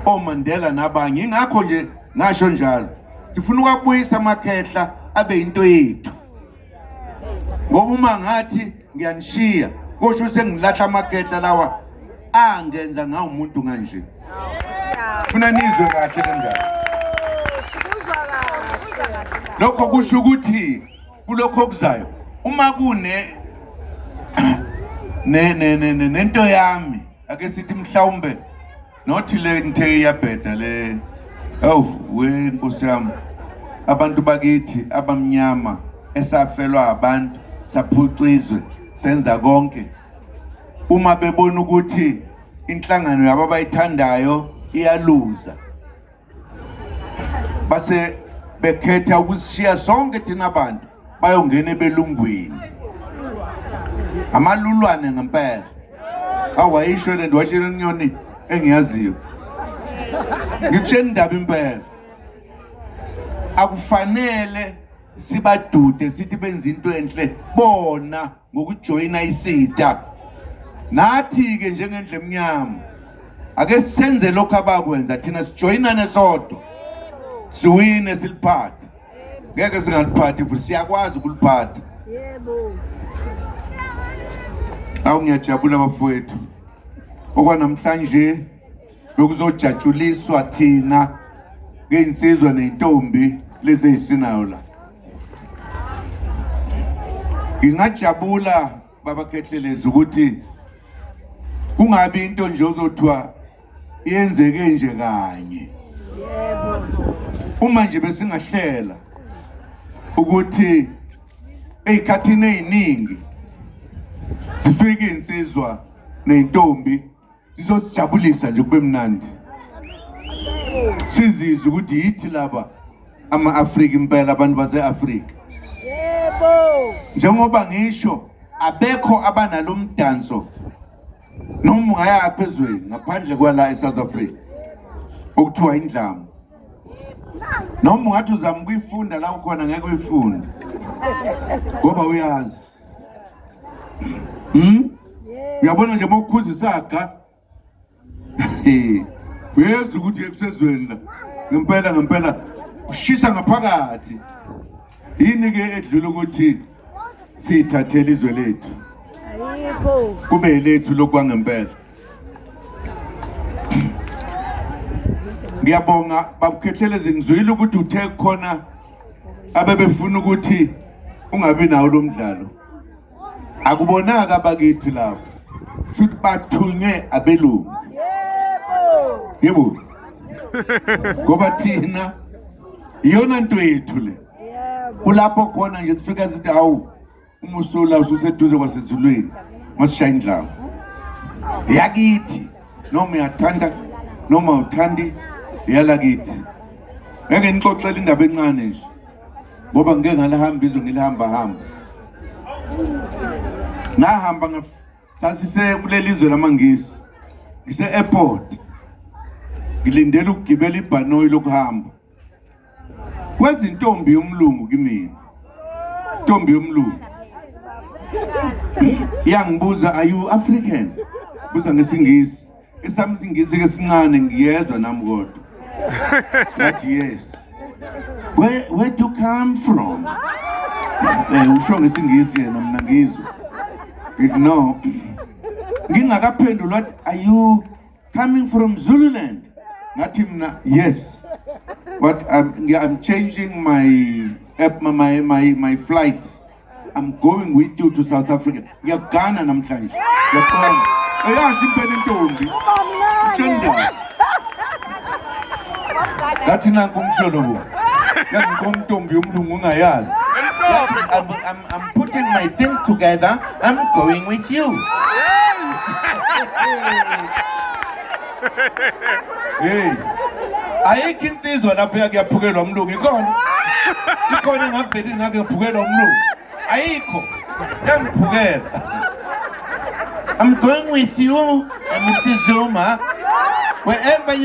oMandela nabanye. Ingakho nje ngasho njalo sifuna ukubuyisa amakhehla abe into yethu. Ngoba uma ngathi ngiyanishiya kusho sengilahla amakhehla lawa angenza ngawo umuntu kanje. Funa nizwe kahle kanjalo. Lokho kusho ukuthi kulokho okuzayo uma kune nento yami ake sithi mhlawumbe nothi le nthe yabheda le Nkosi yami abantu bakithi abamnyama esafelwa abantu saphucizwe senza konke uma bebona ukuthi inhlangano yabo abayithandayo iyaluza base bekhetha ukushiya sonke thina abantu bayongena ebelungwini amalulwane ngempela awayisho le ndiwashilo inyoni engiyaziyo ngitshela indaba impela akufanele sibadude sithi benza into enhle bona ngokujoyina isitha nathi ke njengendle emnyama ake senze lokho abakwenza thina sijoyinane sodwa siwine siliphathe ngeke singaliphathi futhi siyakwazi ukuliphatha. Yebo. Ngiyajabula bafowethu okwanamhlanje lokuzojatshuliswa thina ngeinsizwa nentombi lezi ezisinayo la. Ngingajabula babakhetheleza ukuthi kungabi into nje ozothiwa iyenzeke nje kanye. Yebo. Uma nje besingahlela ukuthi ezikhathini eziningi sifike insizwa nentombi sizosijabulisa nje kube mnandi. Sizizwe ukuthi yithi laba ama-Afrika impela abantu base-Afrika. Yebo. Njengoba ngisho abekho abanalo mdanso noma ungaya phezweni ngaphandle kwala eSouth Africa okuthiwa indlamu. Noma ungathi uzama ukuyifunda la ukhona ngeke uyifunda ngoba uyazi. Uyabona nje mawukhuza isaga uyeza ukuthi ekusezweni la ngempela ushisa ngaphakathi. Yini ke edlula ukuthi sithathele izwe lethu ayikho kube lethu lokwangempela. Ngiyabonga babukhetheleze ngizwile ukuthi uthe khona abebefuna ukuthi ungabi nawo lo mdlalo. Akubonaka abakithi lapho futhi bathunywe abelungu. Yebo. Ngoba thina iyona nto yethu le. Kulapho khona nje sifika sithi hawu umusula ususeduze kwasezulwini masishaya indlamu. Yakithi noma uyathanda noma uthandi yalakithi. Ngeke nixoxele indaba encane nje ngoba ngeke ngalahamba izwe ngilihamba. Ngahamba sasise kuleli izwe lamangisi ngise airport ngilindele ukugibela ibhanoyi lokuhamba kwezintombi yomlungu kimi. Intombi yomlungu yangibuza are you African? Buza ngesingisi. Esami isingisi ke sincane ngiyezwa nami kodwa. Ngathi yes. Where do you come from? Usho ngesingisi yena mina ngizwe. No. Ngingakaphendula what are you coming from Zululand? Ngathi mina yes. But I'm changing my flight. I'm going with you to South Africa. Ngiyagana namhlanje. Ngiyaqonda. Eyasho impela intombi. Tshenda. Ngathi nanku umhlolo lo. Yangikomntombi yomlungu ungayazi. I'm putting my things together. I'm going with you. Hey. Ayikho insizwa lapha kuyaphukelwa umlungu ikona. Ikona ngaveli ngake ngiphukelwa umlungu. Ayikho. Yangiphukela. I'm going with you, Mr. Zuma. Wherever you